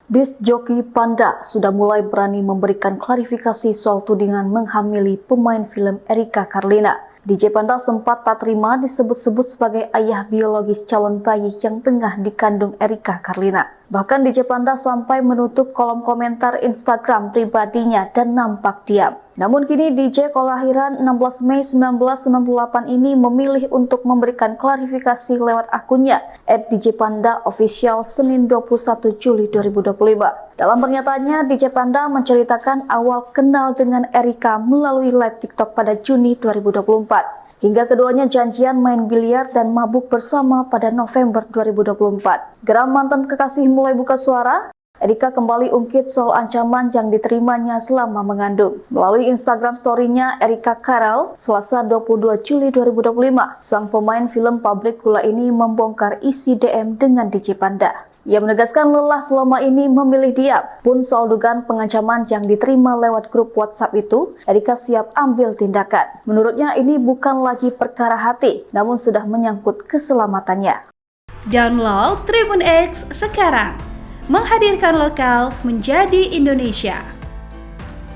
Disc joki Panda sudah mulai berani memberikan klarifikasi soal tudingan menghamili pemain film Erika Carlina. DJ Panda sempat tak terima disebut-sebut sebagai ayah biologis calon bayi yang tengah dikandung Erika Carlina. Bahkan DJ Panda sampai menutup kolom komentar Instagram pribadinya dan nampak diam. Namun kini DJ kelahiran 16 Mei 1998 ini memilih untuk memberikan klarifikasi lewat akunnya @djpandaofficial Senin 21 Juli 2025. Dalam pernyataannya, DJ Panda menceritakan awal kenal dengan Erika melalui live TikTok pada Juni 2024. Hingga keduanya janjian main biliar dan mabuk bersama pada November 2024. Geram mantan kekasih mulai buka suara, Erika kembali ungkit soal ancaman yang diterimanya selama mengandung. Melalui Instagram story-nya Erika Carl, Selasa 22 Juli 2025, sang pemain film Pabrik Gula ini membongkar isi DM dengan DJ Panda. Ia menegaskan lelah selama ini memilih diam. Pun soal dugaan pengancaman yang diterima lewat grup WhatsApp itu, Erika siap ambil tindakan. Menurutnya ini bukan lagi perkara hati, namun sudah menyangkut keselamatannya. Download Tribun X sekarang, menghadirkan lokal menjadi Indonesia.